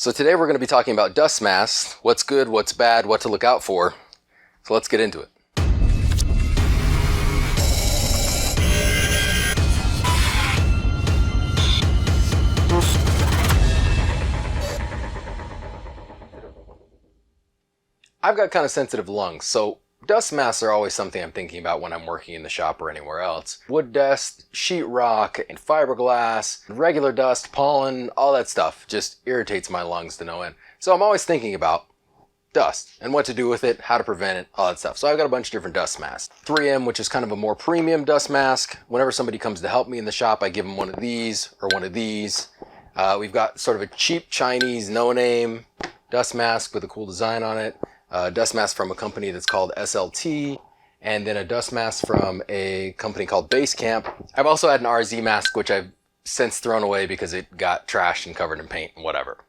So today we're going to be talking about dust masks, what's good, what's bad, what to look out for. So let's get into it. I've got kind of sensitive lungs, so dust masks are always something I'm thinking about when I'm working in the shop or anywhere else. Wood dust, sheetrock, and fiberglass, regular dust, pollen, all that stuff just irritates my lungs to no end. So I'm always thinking about dust and what to do with it, how to prevent it, all that stuff. So I've got a bunch of different dust masks. 3M, which is kind of a more premium dust mask. Whenever somebody comes to help me in the shop, I give them one of these or one of these. We've got sort of a cheap Chinese no-name dust mask with a cool design on it. Dust mask from a company that's called SLT, and then a dust mask from a company called Basecamp. I've also had an RZ mask, which I've since thrown away because it got trashed and covered in paint and whatever.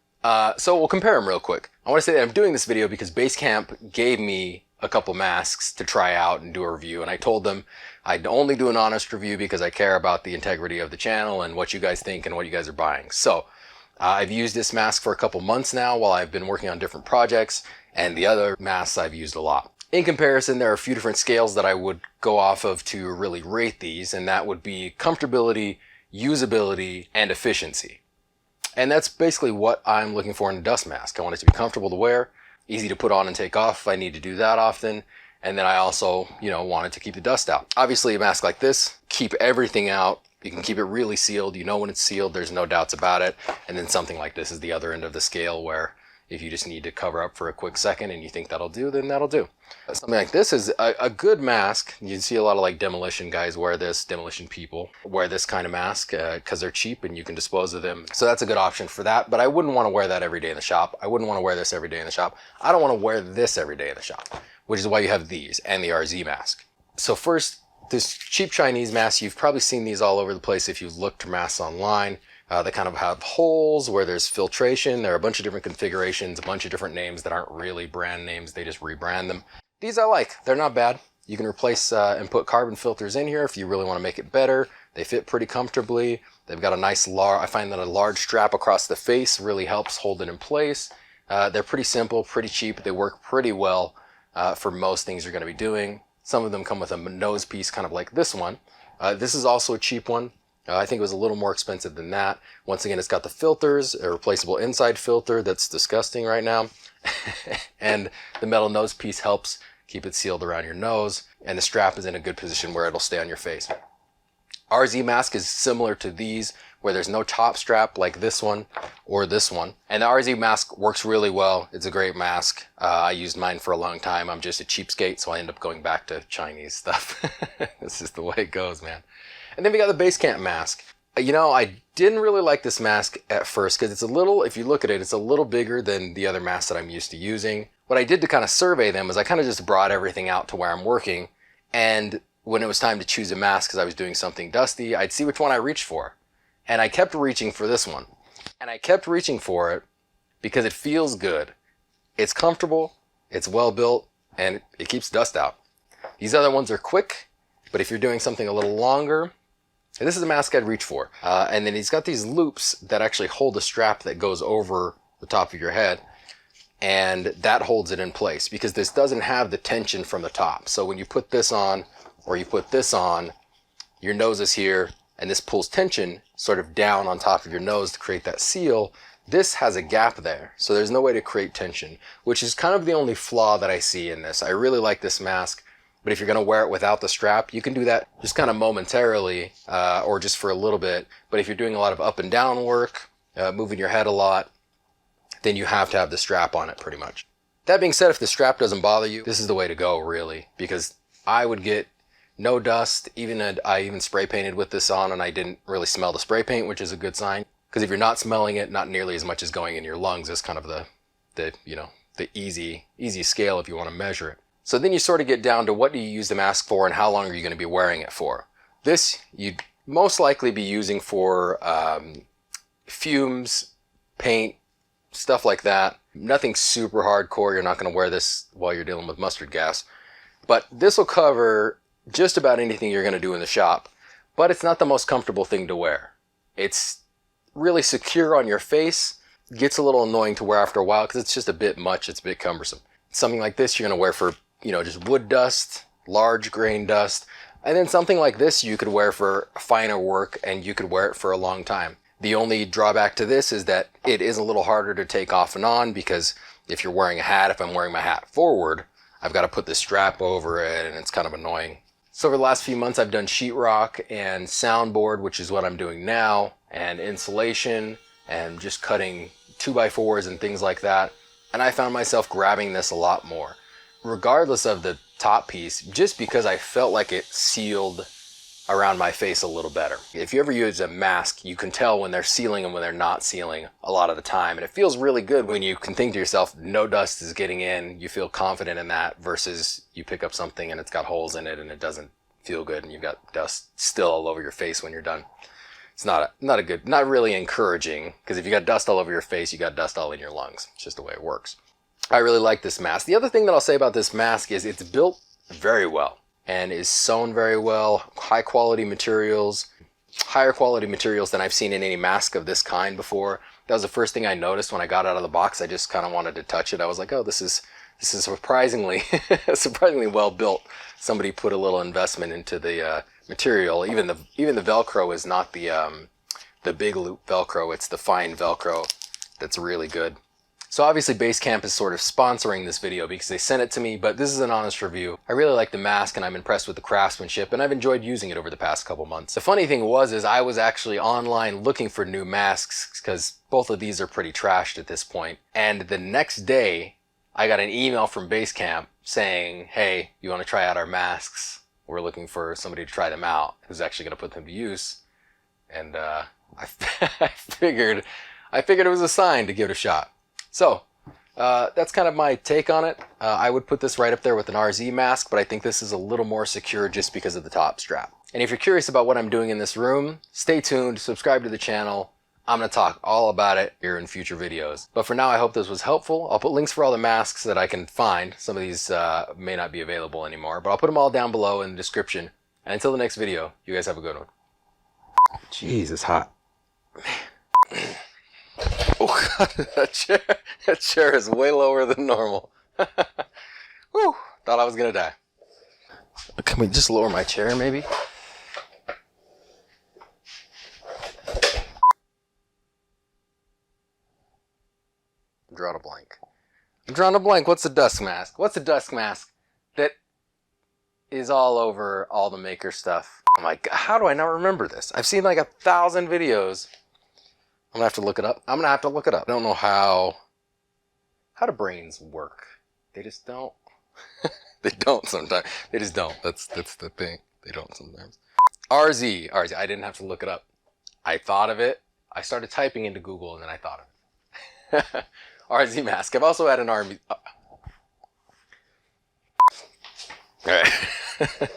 So we'll compare them real quick. I want to say that I'm doing this video because Basecamp gave me a couple masks to try out and do a review, and I told them I'd only do an honest review because I care about the integrity of the channel and what you guys think and what you guys are buying. So I've used this mask for a couple months now while I've been working on different projects, and the other masks I've used a lot. In comparison, there are a few different scales that I would go off of to really rate these, and that would be comfortability, usability, and efficiency. And that's basically what I'm looking for in a dust mask. I want it to be comfortable to wear, easy to put on and take off if I need to do that often, and then I also, want it to keep the dust out. Obviously, a mask like this, keep everything out. You can keep it really sealed. You know when it's sealed, there's no doubts about it. And then something like this is the other end of the scale where if you just need to cover up for a quick second and you think that'll do, then that'll do. Something like this is a good mask. You see a lot of like demolition guys wear this, demolition people wear this kind of mask because they're cheap and you can dispose of them. So that's a good option for that, but I wouldn't want to wear that every day in the shop. I wouldn't want to wear this every day in the shop. I don't want to wear this every day in the shop, which is why you have these and the RZ mask. So first, this cheap Chinese mask, you've probably seen these all over the place if you've looked for masks online. They kind of have holes where there's filtration. There are a bunch of different configurations, a bunch of different names that aren't really brand names. They just rebrand them. These I like. They're not bad. You can replace and put carbon filters in here if you really want to make it better. They fit pretty comfortably. They've got a nice I find that a large strap across the face really helps hold it in place. They're pretty simple, pretty cheap. They work pretty well for most things you're going to be doing. Some of them come with a nose piece kind of like this one. This is also a cheap one. I think it was a little more expensive than that. Once again, it's got the filters, a replaceable inside filter that's disgusting right now. And the metal nose piece helps keep it sealed around your nose. And the strap is in a good position where it'll stay on your face. RZ mask is similar to these, where there's no top strap like this one or this one. And the RZ mask works really well. It's a great mask. I used mine for a long time. I'm just a cheapskate, so I end up going back to Chinese stuff. This is the way it goes, man. And then we got the Basecamp mask. I didn't really like this mask at first because it's a little, if you look at it, it's a little bigger than the other masks that I'm used to using. What I did to kind of survey them is I kind of just brought everything out to where I'm working. And when it was time to choose a mask because I was doing something dusty, I'd see which one I reached for. And I kept reaching for this one. And I kept reaching for it because it feels good. It's comfortable, it's well built, and it keeps dust out. These other ones are quick, but if you're doing something a little longer, this is a mask I'd reach for. And then he's got these loops that actually hold a strap that goes over the top of your head. And that holds it in place because this doesn't have the tension from the top. So when you put this on or you put this on, your nose is here and this pulls tension sort of down on top of your nose to create that seal. This has a gap there. So there's no way to create tension, which is kind of the only flaw that I see in this. I really like this mask. But if you're going to wear it without the strap, you can do that just kind of momentarily or just for a little bit. But if you're doing a lot of up and down work, moving your head a lot, then you have to have the strap on it pretty much. That being said, if the strap doesn't bother you, this is the way to go really, because I would get no dust. I even spray painted with this on and I didn't really smell the spray paint, which is a good sign. Because if you're not smelling it, not nearly as much as going in your lungs is kind of the easy scale if you want to measure it. So then you sort of get down to what do you use the mask for and how long are you going to be wearing it for. This you'd most likely be using for fumes, paint, stuff like that. Nothing super hardcore. You're not going to wear this while you're dealing with mustard gas. But this will cover just about anything you're going to do in the shop. But it's not the most comfortable thing to wear. It's really secure on your face. gets a little annoying to wear after a while because it's just a bit much. It's a bit cumbersome. Something like this you're going to wear for, just wood dust, large grain dust. And then something like this you could wear for finer work, and you could wear it for a long time. The only drawback to this is that it is a little harder to take off and on, because if you're wearing a hat, if I'm wearing my hat forward, I've got to put this strap over it, and it's kind of annoying. So over the last few months, I've done sheetrock and soundboard, which is what I'm doing now, and insulation, and just cutting 2x4s and things like that. And I found myself grabbing this a lot more, regardless of the top piece, just because I felt like it sealed around my face a little better. If you ever use a mask, you can tell when they're sealing and when they're not sealing a lot of the time. And it feels really good when you can think to yourself, no dust is getting in. You feel confident in that, versus you pick up something and it's got holes in it and it doesn't feel good and you've got dust still all over your face when you're done. It's not really encouraging, because if you got dust all over your face, you got dust all in your lungs. It's just the way it works. I really like this mask. The other thing that I'll say about this mask is it's built very well and is sewn very well. High quality materials, higher quality materials than I've seen in any mask of this kind before. That was the first thing I noticed when I got out of the box. I just kind of wanted to touch it. I was like, oh, this is surprisingly well built. Somebody put a little investment into the material. Even the Velcro is not the big loop Velcro. It's the fine Velcro that's really good. So obviously Basecamp is sort of sponsoring this video because they sent it to me, but this is an honest review. I really like the mask and I'm impressed with the craftsmanship, and I've enjoyed using it over the past couple months. The funny thing is I was actually online looking for new masks because both of these are pretty trashed at this point. And the next day I got an email from Basecamp saying, hey, you want to try out our masks? We're looking for somebody to try them out who's actually going to put them to use. And I figured it was a sign to give it a shot. So that's kind of my take on it. I would put this right up there with an RZ mask, but I think this is a little more secure just because of the top strap. And if you're curious about what I'm doing in this room, stay tuned, subscribe to the channel. I'm going to talk all about it here in future videos. But for now, I hope this was helpful. I'll put links for all the masks that I can find. Some of these may not be available anymore, but I'll put them all down below in the description. And until the next video, you guys have a good one. Jeez, it's hot. Man. Oh God, that chair is way lower than normal. Whew, thought I was gonna die. Can we just lower my chair, maybe? I'm drawing a blank. I'm drawing a blank. What's a dusk mask? What's a dusk mask that is all over all the maker stuff? I'm like, how do I not remember this? I've seen like 1,000 videos. I'm gonna have to look it up. I don't know how do brains work. They just don't. They don't sometimes. They just don't. That's the thing. They don't sometimes. RZ. I didn't have to look it up. I thought of it. I started typing into Google and then I thought of it. RZ mask. I've also had an army. All right.